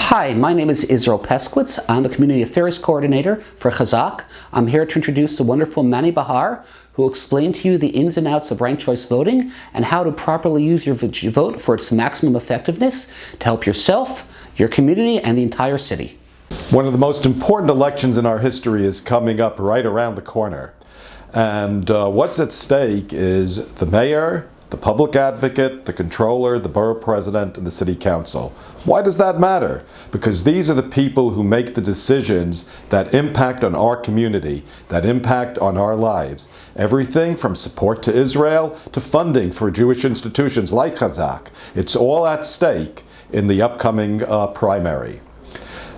Hi, my name is Israel Peskowitz. I'm the Community Affairs Coordinator for Chazak. I'm here to introduce the wonderful Manny Behar, who will explain to you the ins and outs of ranked choice voting and how to properly use your vote for its maximum effectiveness to help yourself, your community, and the entire city. One of the most important elections in our history is coming up right around the corner. And what's at stake is the mayor, the public advocate, the controller, the borough president, and the city council. Why does that matter? Because these are the people who make the decisions that impact on our community, that impact on our lives. Everything from support to Israel to funding for Jewish institutions like Chazak. It's all at stake in the upcoming primary.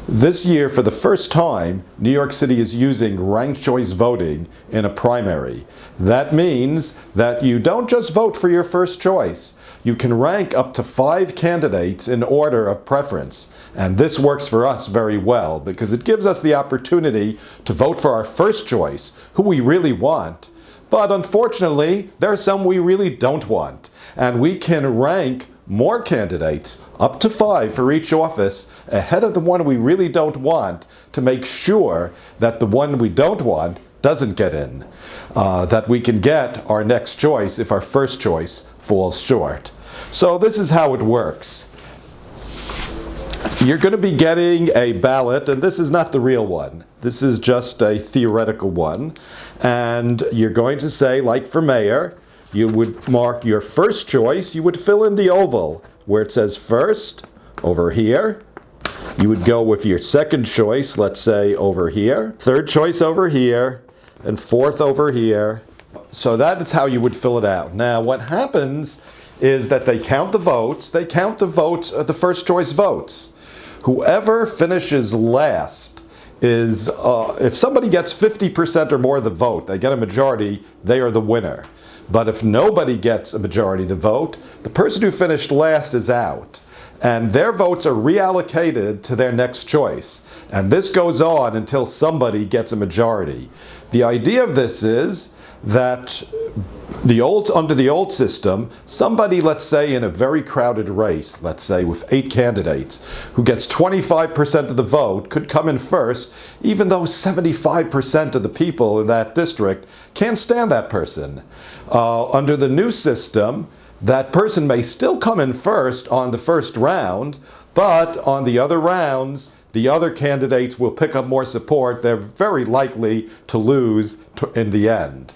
This year, for the first time, New York City is using ranked choice voting in a primary. That means that you don't just vote for your first choice. You can rank up to 5 candidates in order of preference. And this works for us very well because it gives us the opportunity to vote for our first choice, who we really want. But unfortunately, there are some we really don't want. And we can rank more candidates, up to 5 for each office, ahead of the one we really don't want, to make sure that the one we don't want doesn't get in. That we can get our next choice if our first choice falls short. So this is how it works. You're going to be getting a ballot, and this is not the real one. This is just a theoretical one. And you're going to say, like for mayor, you would mark your first choice. You would fill in the oval where it says first, over here. You would go with your second choice, let's say over here. Third choice over here, and fourth over here. So that is how you would fill it out. Now, what happens is that they count the votes. They count the votes, the first choice votes. Whoever finishes last is, if somebody gets 50% or more of the vote, they get a majority, they are the winner. But if nobody gets a majority of the vote, the person who finished last is out. And their votes are reallocated to their next choice. And this goes on until somebody gets a majority. The idea of this is that under the old system, somebody, let's say in a very crowded race, let's say with 8 candidates, who gets 25% of the vote could come in first, even though 75% of the people in that district can't stand that person. Under the new system, that person may still come in first on the first round, but on the other rounds, the other candidates will pick up more support. They're very likely to lose in the end.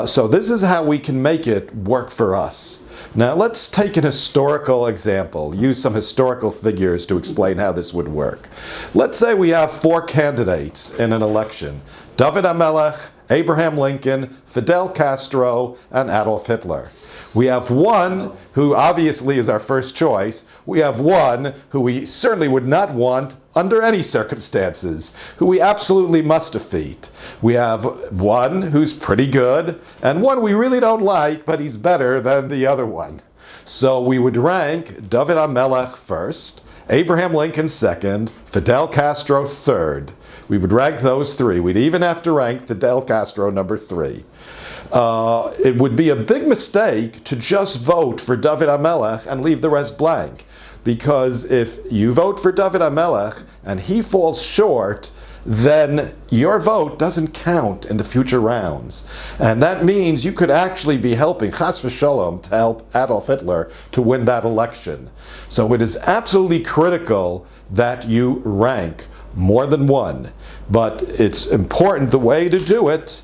So this is how we can make it work for us. Now let's take an historical example, use some historical figures to explain how this would work. Let's say we have 4 candidates in an election: David HaMelech, Abraham Lincoln, Fidel Castro, and Adolf Hitler. We have one who obviously is our first choice. We have one who we certainly would not want under any circumstances, who we absolutely must defeat. We have one who's pretty good, and one we really don't like, but he's better than the other one. So we would rank David HaMelech first, Abraham Lincoln second, Fidel Castro third. We would rank those 3. We'd even have to rank Fidel Castro number 3. It would be a big mistake to just vote for David HaMelech and leave the rest blank. Because if you vote for David HaMelech and he falls short, then your vote doesn't count in the future rounds. And that means you could actually be helping, chas v'sholom, to help Adolf Hitler to win that election. So it is absolutely critical that you rank more than one. But it's important the way to do it.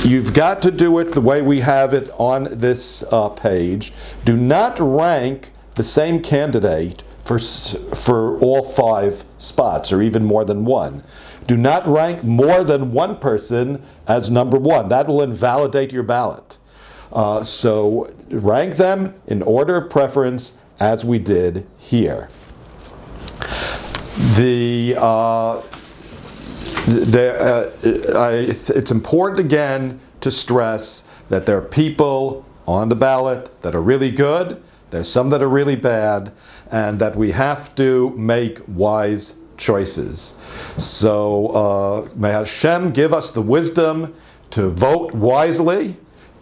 You've got to do it the way we have it on this page. Do not rank the same candidate for all 5 spots, or even more than one. Do not rank more than one person as number 1. That will invalidate your ballot. So rank them in order of preference as we did here. It's important again to stress that there are people on the ballot that are really good, there's some that are really bad, and that we have to make wise choices. So may Hashem give us the wisdom to vote wisely,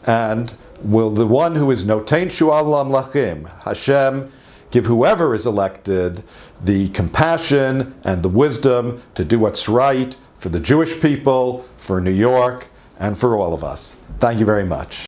and will the one who is notein shu'al lamlachim, Hashem, give whoever is elected the compassion and the wisdom to do what's right for the Jewish people, for New York, and for all of us. Thank you very much.